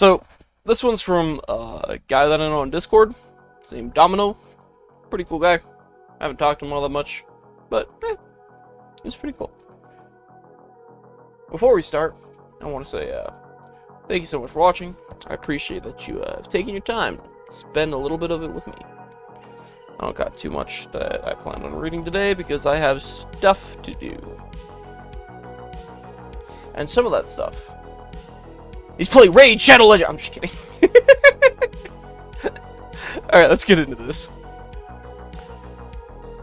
So, this one's from a guy that I know on Discord. His name Domino. Pretty cool guy. I haven't talked to him all that much, but he's pretty cool. Before we start, I want to say thank you so much for watching. I appreciate that you have taken your time to spend a little bit of it with me. I don't got too much that I plan on reading today because I have stuff to do. And some of that stuff is play Raid Shadow Legend. I'm just kidding. Alright, let's get into this.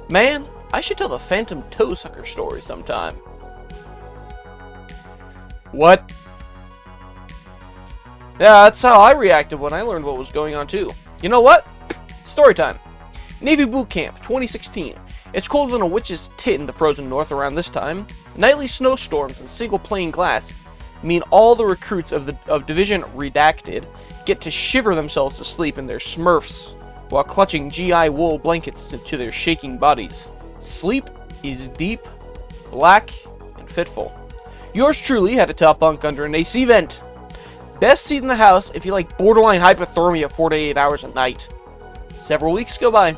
Man, I should tell the Phantom Toe Sucker story sometime. What? Yeah, that's how I reacted when I learned what was going on too. You know what? Story time. Navy Boot Camp, 2016. It's colder than a witch's tit in the frozen north around this time. Nightly snowstorms and single pane glass mean all the recruits of Division Redacted get to shiver themselves to sleep in their smurfs while clutching GI wool blankets to their shaking bodies. Sleep is deep, black, and fitful. Yours truly had a top bunk under an AC vent. Best seat in the house if you like borderline hypothermia 4 to 8 hours a night. Several weeks go by.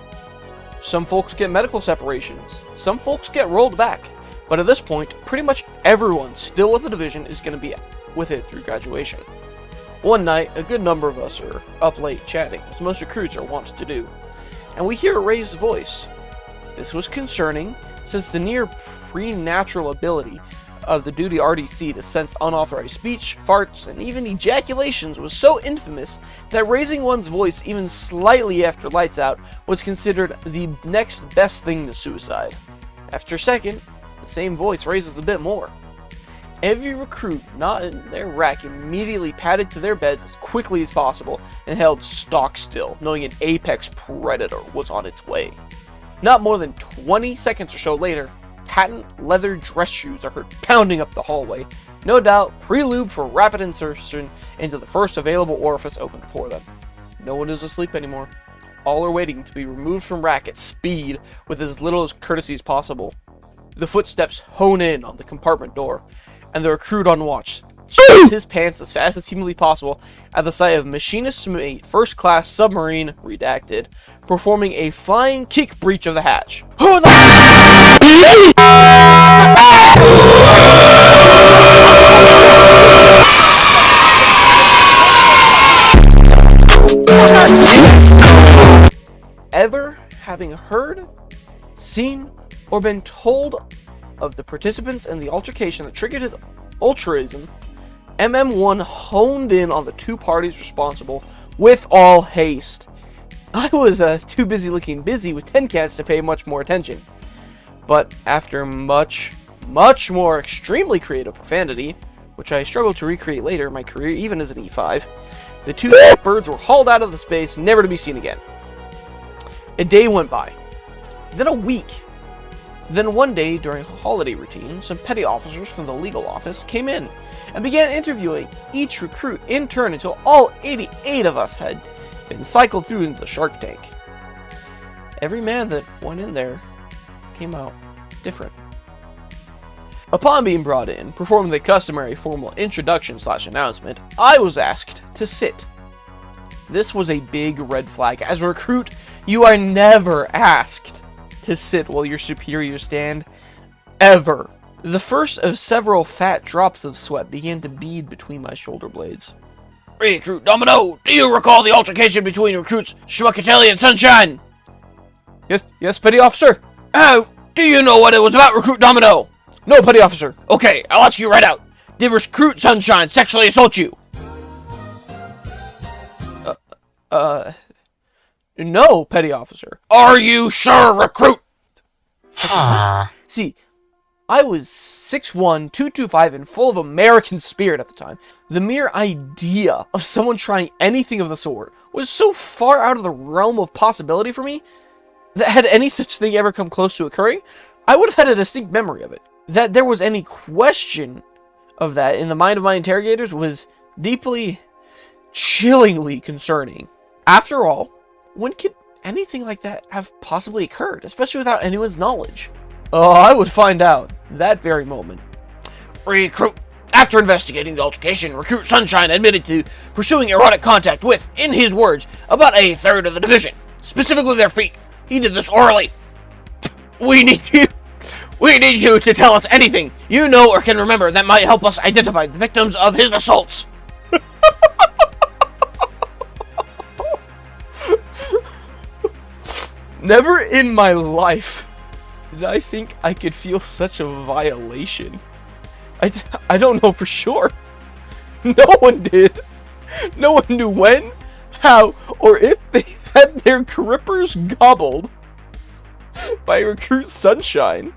Some folks get medical separations. Some folks get rolled back. But at this point, pretty much everyone still with the division is going to be with it through graduation. One night, a good number of us are up late chatting, as most recruits are wont to do, and we hear a raised voice. This was concerning, since the near preternatural ability of the duty RDC to sense unauthorized speech, farts, and even ejaculations was so infamous that raising one's voice even slightly after lights out was considered the next best thing to suicide. After a second, the same voice raises a bit more. Every recruit not in their rack immediately padded to their beds as quickly as possible and held stock still, knowing an apex predator was on its way. Not more than 20 seconds or so later, patent leather dress shoes are heard pounding up the hallway, no doubt pre-lube for rapid insertion into the first available orifice open for them. No one is asleep anymore. All are waiting to be removed from rack at speed with as little as courtesy as possible. The footsteps hone in on the compartment door, and the recruit on watch shoots his pants as fast as humanly possible at the sight of machinist's mate, first class submarine redacted, performing a flying kick breach of the hatch. Who the ever having heard, seen, or been told of the participants in the altercation that triggered his altruism, MM1 honed in on the two parties responsible with all haste. I was too busy looking busy with 10 cats to pay much more attention. But after much more extremely creative profanity, which I struggled to recreate later in my career even as an E5, the two birds were hauled out of the space, never to be seen again. A day went by. Then a week. Then one day during a holiday routine, some petty officers from the legal office came in and began interviewing each recruit in turn until all 88 of us had been cycled through into the shark tank. Every man that went in there came out different. Upon being brought in, performing the customary formal introduction/announcement, I was asked to sit. This was a big red flag. As a recruit, you are never asked to sit while your superiors stand. Ever. The first of several fat drops of sweat began to bead between my shoulder blades. Recruit Domino, do you recall the altercation between recruits Schmuckatelli and Sunshine? Yes, petty officer. Oh, do you know what it was about, Recruit Domino? No, petty officer. Okay, I'll ask you right out. Did Recruit Sunshine sexually assault you? No, petty officer. Are you sure, Recruit? See, I was 6'1", 225, and full of American spirit at the time. The mere idea of someone trying anything of the sort was so far out of the realm of possibility for me that had any such thing ever come close to occurring, I would have had a distinct memory of it. That there was any question of that in the mind of my interrogators was deeply, chillingly concerning. After all, when could anything like that have possibly occurred, especially without anyone's knowledge? Oh, I would find out that very moment. Recruit After investigating the altercation, Recruit Sunshine admitted to pursuing erotic contact with, in his words, about a third of the division, specifically their feet. He did this orally. We need you to tell us anything you know or can remember that might help us identify the victims of his assaults. Never in my life did I think I could feel such a violation. I don't know for sure. No one did. No one knew when, how, or if they had their grippers gobbled by Recruit Sunshine.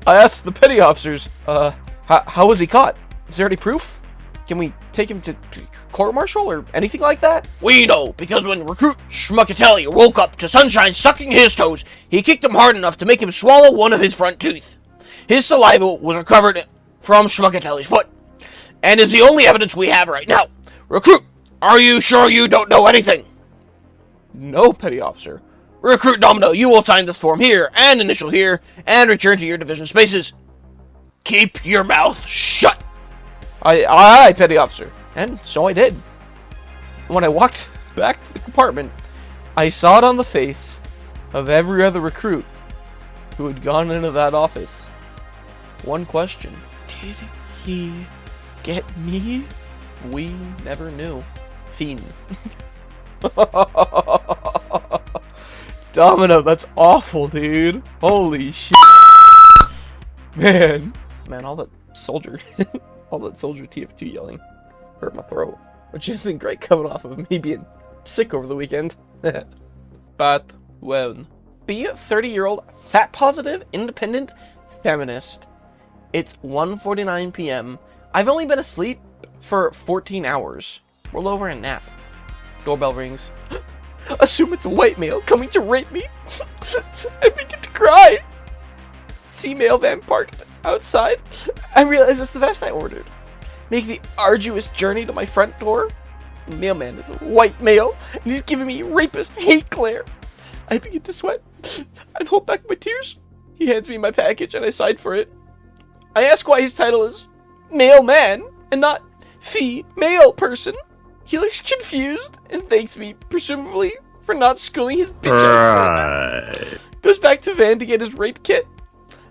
I asked the petty officers, how was he caught? Is there any proof? Can we take him to court-martial or anything like that? We know, because when Recruit Schmuckatelli woke up to Sunshine sucking his toes, he kicked him hard enough to make him swallow one of his front teeth. His saliva was recovered from Schmuckatelli's foot, and is the only evidence we have right now. Recruit, are you sure you don't know anything? No, petty officer. Recruit Domino, you will sign this form here, and initial here, and return to your division spaces. Keep your mouth shut. Aye, petty officer. And so I did. When I walked back to the compartment, I saw it on the face of every other recruit who had gone into that office. One question. Did he get me? We never knew. Fiend. Domino, that's awful, dude. Holy shit. Man, all that soldier... all that soldier TF2 yelling hurt my throat, which isn't great coming off of me being sick over the weekend. But when be a 30-year-old fat positive independent feminist. It's 1:49 p.m. I've only been asleep for 14 hours. Roll over and nap. Doorbell rings. Assume it's a white male coming to rape me. I begin to cry. See male van parked outside. I realize it's the vest I ordered. Make the arduous journey to my front door. The mailman is a white male, and he's giving me rapist hate glare. I begin to sweat and hold back my tears. He hands me my package, and I sign for it. I ask why his title is mailman and not female person. He looks confused and thanks me, presumably, for not schooling his bitch ass friend. Goes back to van to get his rape kit.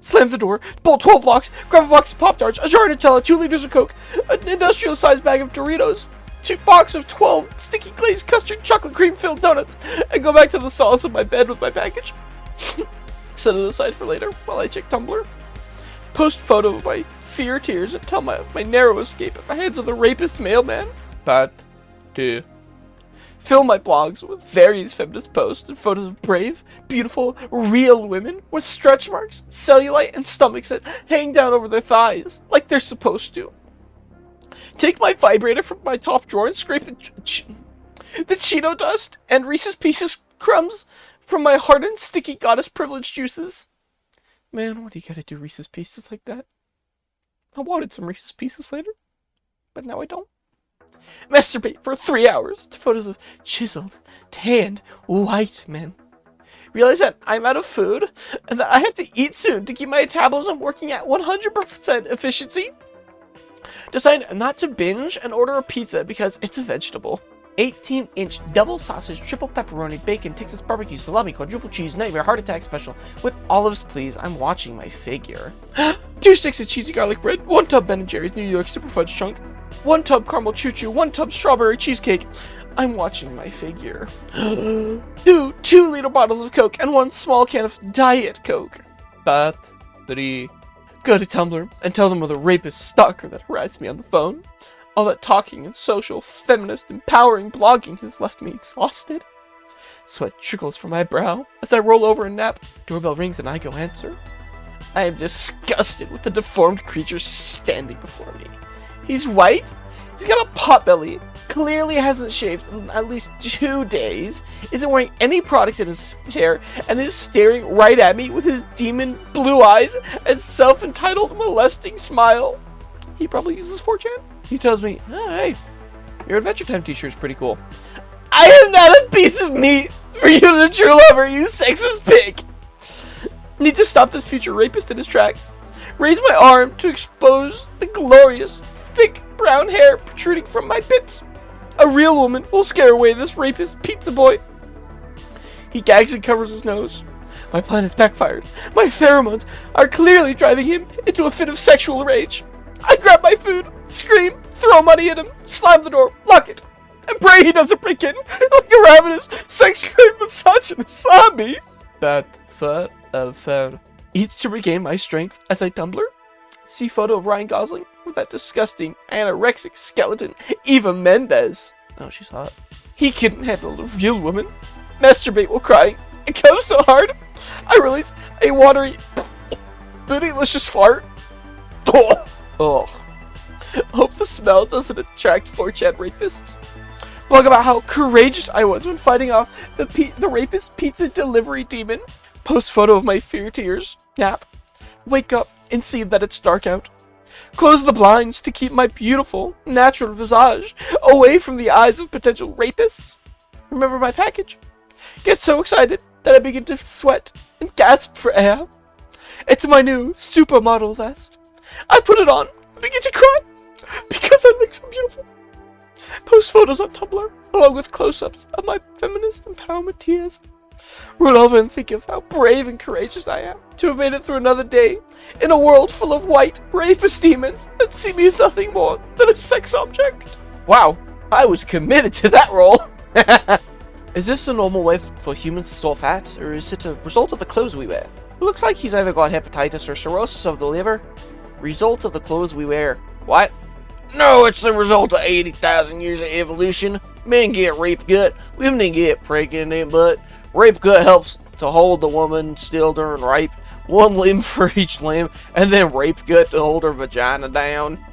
Slams the door, bolt 12 locks, grab a box of Pop-Tarts, a jar of Nutella, 2 liters of Coke, an industrial-sized bag of Doritos, 2 box of 12 sticky glazed custard chocolate cream-filled donuts, and go back to the solace of my bed with my package. Set it aside for later while I check Tumblr. Post photo of my fear tears and tell my narrow escape at the hands of the rapist mailman. Part 2. Fill my blogs with various feminist posts and photos of brave, beautiful, real women with stretch marks, cellulite, and stomachs that hang down over their thighs, like they're supposed to. Take my vibrator from my top drawer and scrape the Cheeto dust and Reese's Pieces crumbs from my hardened, sticky goddess privilege juices. Man, why do you gotta do Reese's Pieces like that? I wanted some Reese's Pieces later, but now I don't. Masturbate for 3 hours to photos of chiseled, tanned, white men. Realize that I'm out of food and that I have to eat soon to keep my metabolism working at 100% efficiency. Decide not to binge and order a pizza because it's a vegetable. 18-inch double sausage, triple pepperoni, bacon, Texas barbecue, salami, quadruple cheese, nightmare, heart attack special with olives, please. I'm watching my figure. 2 sticks of cheesy garlic bread, 1 tub Ben & Jerry's New York Super Fudge Chunk, 1 tub caramel choo-choo, 1 tub strawberry cheesecake. I'm watching my figure. 2 2-liter bottles of Coke and 1 small can of Diet Coke. Part 3. Go to Tumblr and tell them of the rapist stalker that harassed me on the phone. All that talking and social, feminist, empowering blogging has left me exhausted. Sweat trickles from my brow as I roll over and nap. Doorbell rings and I go answer. I am disgusted with the deformed creature standing before me. He's white, he's got a pot belly, clearly hasn't shaved in at least 2 days, isn't wearing any product in his hair, and is staring right at me with his demon blue eyes and self-entitled molesting smile. He probably uses 4chan. He tells me, oh, hey, your Adventure Time t-shirt is pretty cool. I am not a piece of meat for you, the true lover, you sexist pig. Need to stop this future rapist in his tracks. raise my arm to expose the glorious, thick brown hair protruding from my pits. A real woman will scare away this rapist pizza boy. He gags and covers his nose. My plan has backfired. My pheromones are clearly driving him into a fit of sexual rage. I grab my food, scream, throw money at him, slam the door, lock it, and pray he doesn't break in like a ravenous, sex-craved misogynist zombie. Bad thought of fair. Eats to regain my strength as I Tumblr. See photo of Ryan Gosling with that disgusting, anorexic skeleton, Eva Mendes. Oh, she's hot. He couldn't handle a real woman. Masturbate while crying. It comes so hard. I release a watery, bootylicious fart. Oh. Hope the smell doesn't attract 4chan rapists. Blog about how courageous I was when fighting off the rapist pizza delivery demon. Post photo of my fear tears. Nap. Wake up and see that it's dark out. Close the blinds to keep my beautiful, natural visage away from the eyes of potential rapists. Remember my package. Get so excited that I begin to sweat and gasp for air. It's my new supermodel vest. I put it on and begin to cry because I look so beautiful. Post photos on Tumblr along with close-ups of my feminist empowerment tears. Roll over and think of how brave and courageous I am to have made it through another day in a world full of white rapist demons that see me as nothing more than a sex object. Wow, I was committed to that role. Is this a normal way for humans to store fat, or is it a result of the clothes we wear? It looks like he's either got hepatitis or cirrhosis of the liver. Result of the clothes we wear. What? No, it's the result of 80,000 years of evolution. Men get rape gut, women get pregnant butt. Rape gut helps to hold the woman still during rape. One limb for each limb, and then rape gut to hold her vagina down.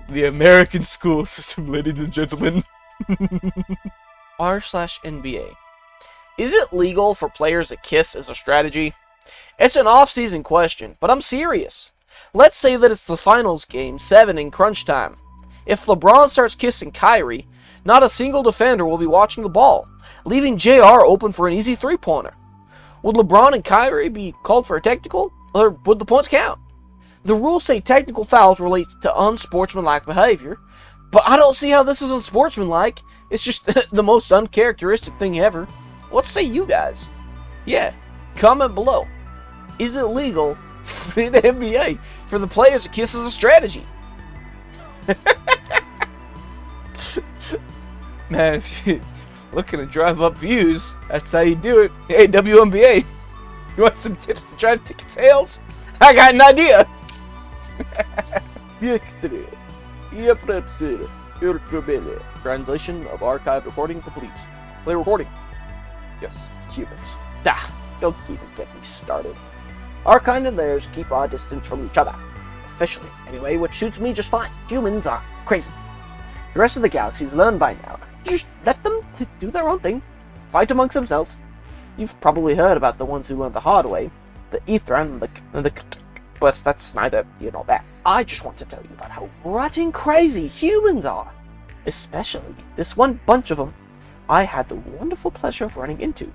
The American school system, ladies and gentlemen. R/NBA. Is it legal for players to kiss as a strategy? It's an off-season question, but I'm serious. Let's say that it's the finals game 7 in crunch time. If LeBron starts kissing Kyrie, not a single defender will be watching the ball, leaving JR open for an easy three-pointer. Would LeBron and Kyrie be called for a technical, or would the points count? The rules say technical fouls relate to unsportsmanlike behavior, but I don't see how this is unsportsmanlike. It's just the most uncharacteristic thing ever. What say you guys? Yeah, comment below. Is it legal in the NBA for the players to kiss as a strategy? Man, if you're looking to drive up views, that's how you do it. Hey, WNBA, you want some tips to drive ticket sales? I got an idea. Translation of archived recording complete. Play recording. Yes, humans. Don't even get me started. Our kind and theirs keep our distance from each other. Officially, anyway, which suits me just fine. Humans are crazy. The rest of the galaxy's learned by now. Just let them do their own thing. Fight amongst themselves. You've probably heard about the ones who learned the hard way. The ether and the but that's neither here nor there. I just want to tell you about how rotting crazy humans are. Especially this one bunch of them I had the wonderful pleasure of running into.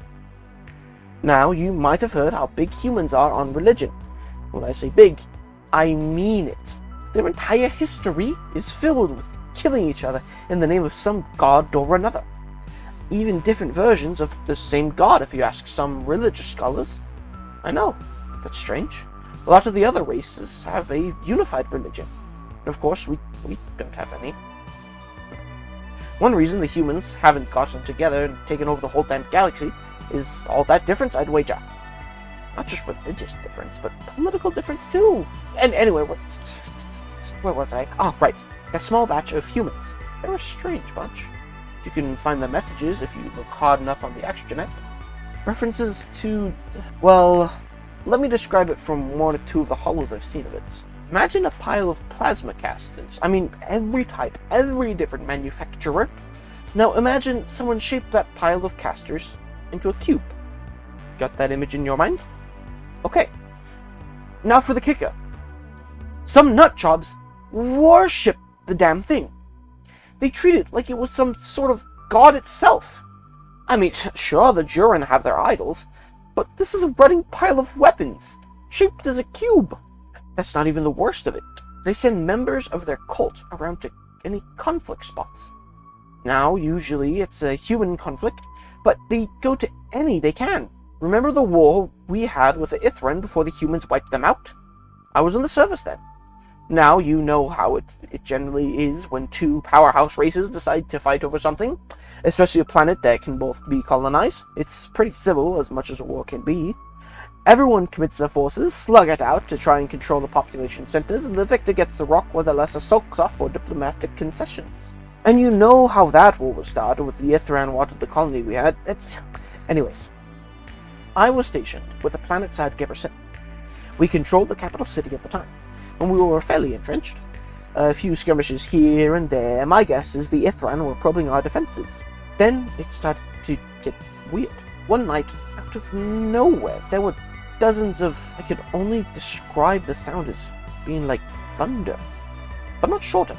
Now, you might have heard how big humans are on religion. When I say big, I mean it. Their entire history is filled with killing each other in the name of some god or another. Even different versions of the same god, if you ask some religious scholars. I know, that's strange. A lot of the other races have a unified religion. And of course, we don't have any. One reason the humans haven't gotten together and taken over the whole damn galaxy is all that difference, I'd wager. Not just religious difference, but political difference too. And anyway, where was I? Oh, right. A small batch of humans. They're a strange bunch. You can find their messages if you look hard enough on the extranet. References to, well, let me describe it from one or two of the hollows I've seen of it. Imagine a pile of plasma casters. I mean, every type, every different manufacturer. Now imagine someone shaped that pile of casters into a cube. Got that image in your mind? Okay. Now for the kicker. Some nutjobs worship the damn thing. They treat it like it was some sort of god itself. I mean, sure, the Juran have their idols, but this is a running pile of weapons, shaped as a cube. That's not even the worst of it. They send members of their cult around to any conflict spots. Now, usually it's a human conflict, but they go to any they can. Remember the war we had with the Ithran before the humans wiped them out? I was in the service then. Now you know how it generally is when two powerhouse races decide to fight over something, especially a planet that can both be colonized. It's pretty civil, as much as a war can be. Everyone commits their forces, slug it out to try and control the population centers, and the victor gets the rock where the lesser sulks off for diplomatic concessions. And you know how that war was started with the Ithran wanted the colony we had. Anyways, I was stationed with a planet-side garrison. We controlled the capital city at the time, and we were fairly entrenched. A few skirmishes here and there. My guess is the Ithran were probing our defenses. Then it started to get weird. One night, out of nowhere, there were dozens of... I could only describe the sound as being like thunder, but not shorter.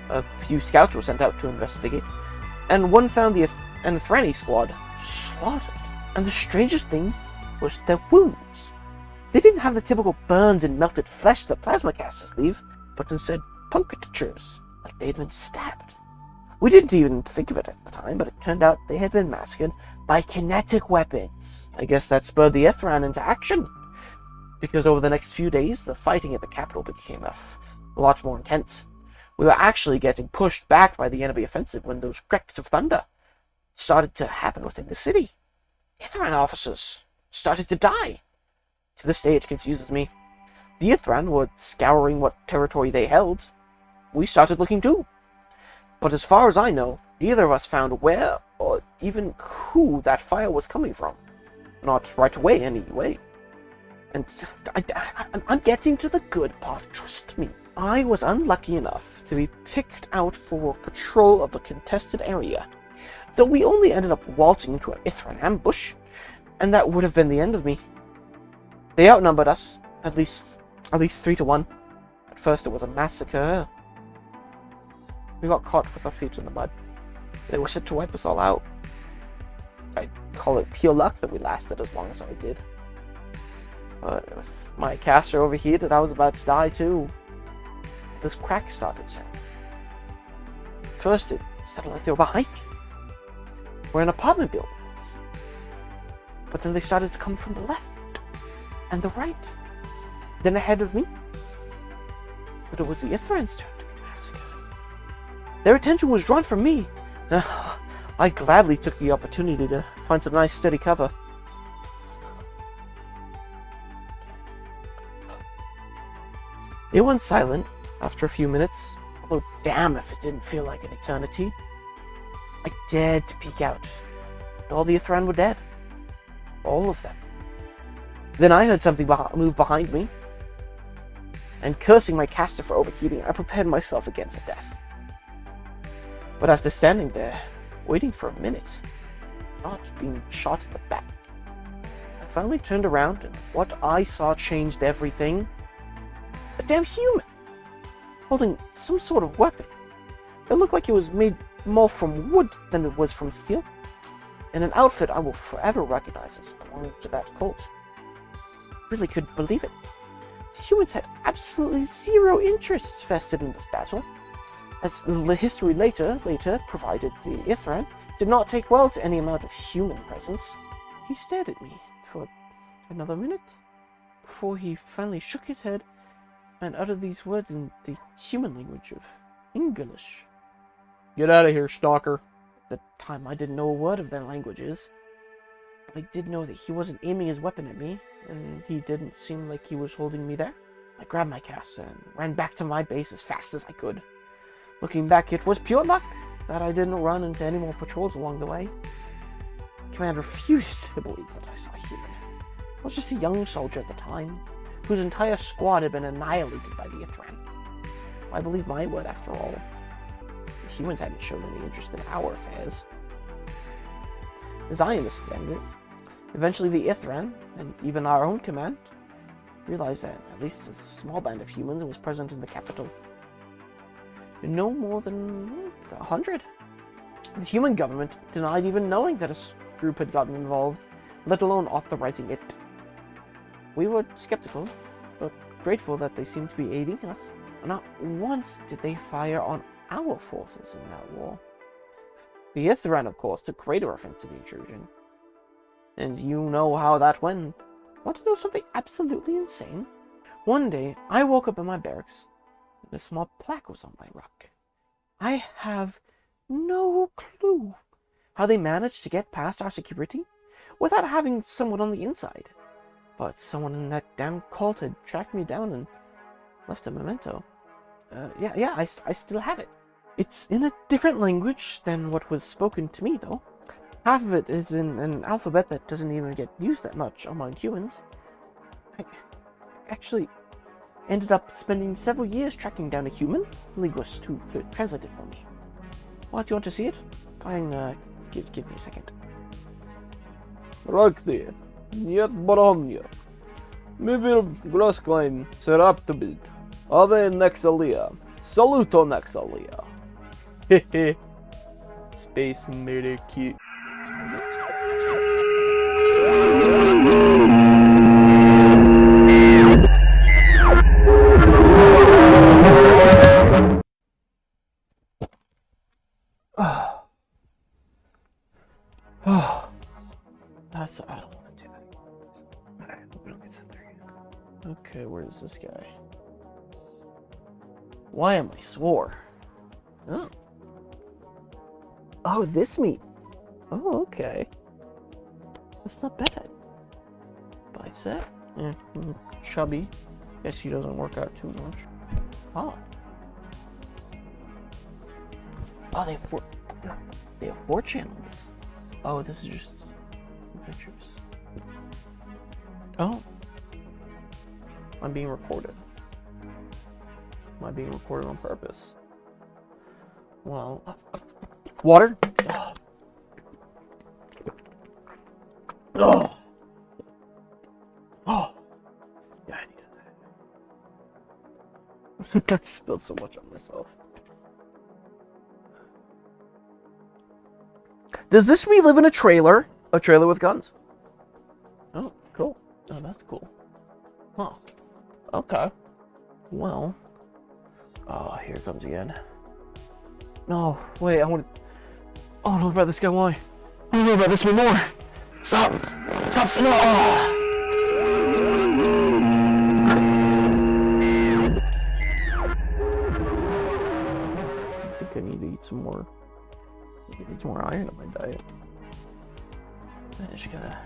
A few scouts were sent out to investigate, and one found the Ithrani squad slaughtered. And the strangest thing was their wounds. They didn't have the typical burns and melted flesh that plasma casters leave, but instead punctures, like they had been stabbed. We didn't even think of it at the time, but it turned out they had been massacred by kinetic weapons. I guess that spurred the Ithran into action, because over the next few days, the fighting at the capital became a lot more intense. We were actually getting pushed back by the enemy offensive when those cracks of thunder started to happen within the city. Ithran officers started to die. To this day, it confuses me. The Ithran were scouring what territory they held. We started looking too. But as far as I know, neither of us found where or even who that fire was coming from. Not right away, anyway. And I'm getting to the good part, trust me. I was unlucky enough to be picked out for patrol of a contested area, though we only ended up waltzing into an Ithran ambush, and that would have been the end of me. They outnumbered us, at least 3-1. At first it was a massacre. We got caught with our feet in the mud. They were set to wipe us all out. I'd call it pure luck that we lasted as long as I did. But with my caster overheated, I was about to die too. This crack started sounding. First it sounded like they were behind me. We're in apartment buildings. But then they started to come from the left and the right. Then ahead of me. But it was the Ithran's turn to be massacred. Their attention was drawn from me. I gladly took the opportunity to find some nice steady cover. It went silent after a few minutes, although damn if it didn't feel like an eternity. I dared to peek out, and all the Ithran were dead. All of them. Then I heard something move behind me, and cursing my caster for overheating, I prepared myself again for death. But after standing there, waiting for a minute, not being shot in the back, I finally turned around, and what I saw changed everything. A damn human, holding some sort of weapon. It looked like it was made more from wood than it was from steel, in an outfit I will forever recognize as belonging to that cult. Really couldn't believe it. The humans had absolutely zero interest vested in this battle, as the history later provided the Ithran did not take well to any amount of human presence. He stared at me for another minute, before he finally shook his head and uttered these words in the human language of English. "Get out of here, stalker." At the time, I didn't know a word of their languages, but I did know that he wasn't aiming his weapon at me, and he didn't seem like he was holding me there. I grabbed my caster and ran back to my base as fast as I could. Looking back, it was pure luck that I didn't run into any more patrols along the way. Command refused to believe that I saw a human. I was just a young soldier at the time, whose entire squad had been annihilated by the Ithran. I believe my word, after all. The humans hadn't shown any interest in our affairs. As I understand it, eventually the Ithran, and even our own command, realized that at least a small band of humans was present in the capital. No more than 100. The human government denied even knowing that a group had gotten involved, let alone authorizing it. We were skeptical, but grateful that they seem to be aiding us. Not once did they fire on our forces in that war. The Ithran, of course, took greater offense to the intrusion. And you know how that went. Want to know something absolutely insane? One day, I woke up in my barracks, and a small plaque was on my rock. I have no clue how they managed to get past our security without having someone on the inside. But someone in that damn cult had tracked me down and left a memento. I still have it. It's in a different language than what was spoken to me, though. Half of it is in an alphabet that doesn't even get used that much among humans. I actually ended up spending several years tracking down a human linguist who could translate it for me. Well, do you want to see it? Fine, give me a second. Rakti, Niet Baronja, Mibir Grosklein, Seraptabid, Ave Nexalia, Saluto Nexalia. Hehe. Space Murder Cute. I don't want to do that. Alright, hope we don't get sent there again. Okay, where's this guy? Why am I swore? Oh. Oh, this meat. Oh, okay. That's not bad. Bicep. Chubby. Guess he doesn't work out too much. Oh. Oh, they have 4 channels. Oh, this is just pictures. Oh. I'm being recorded. Am I being recorded on purpose? Well, water? Oh. Oh. Oh. Yeah, I needed that. I spilled so much on myself. Does this mean live in a trailer? A trailer with guns? Oh, cool. Oh, that's cool. Huh. Okay. Well. Oh, here it comes again. No, wait, I want to... Oh, I don't know about this guy, why? I don't know about this one more. Stop! Stop! No! I think I need to eat some more. I need some more iron in my diet. I just gotta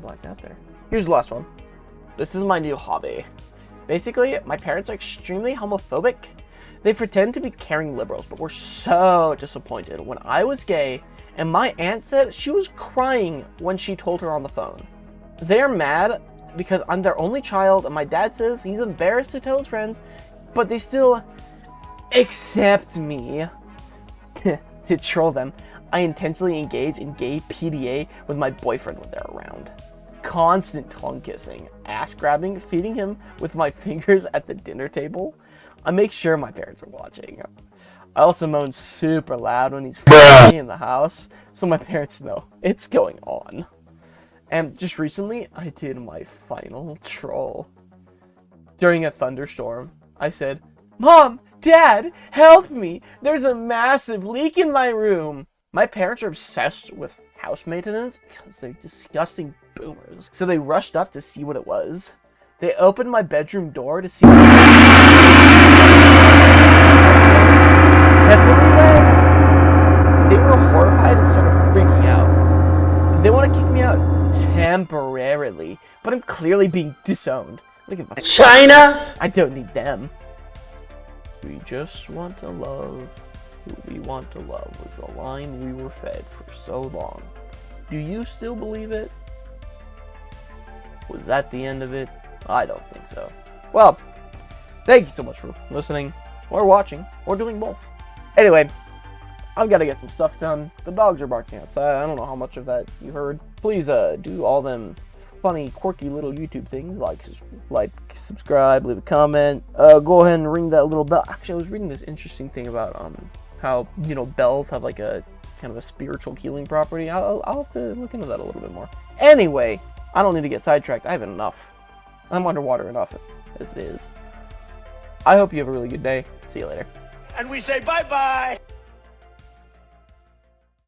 black out there. Here's the last one. This is my new hobby. Basically, my parents are extremely homophobic. They pretend to be caring liberals, but we're so disappointed when I was gay, and my aunt said she was crying when she told her on the phone. They're mad because I'm their only child, and my dad says he's embarrassed to tell his friends, but they still accept me. To troll them, I intentionally engage in gay PDA with my boyfriend when they're around. Constant tongue kissing, ass grabbing, feeding him with my fingers at the dinner table. I make sure my parents are watching. I also moan super loud when he's in the house, so my parents know it's going on. And just recently, I did my final troll. During a thunderstorm, I said, "Mom, Dad, help me! There's a massive leak in my room!" My parents are obsessed with house maintenance because they're disgusting boomers. So they rushed up to see what it was. They opened my bedroom door to see They were horrified and started freaking out. They want to kick me out temporarily, but I'm clearly being disowned. China! I don't need them. We just want to love who we want to love was the line we were fed for so long. Do you still believe it? Was that the end of it? I don't think so. Well, thank you so much for listening, or watching, or doing both. Anyway, I've got to get some stuff done. The dogs are barking outside. I don't know how much of that you heard. Please do all them funny, quirky little YouTube things, like, subscribe, leave a comment. Go ahead and ring that little bell. Actually, I was reading this interesting thing about how, bells have like a kind of a spiritual healing property. I'll have to look into that a little bit more. Anyway, I don't need to get sidetracked. I have enough. I'm underwater enough. as it is. I hope you have a really good day. See you later. And we say bye-bye.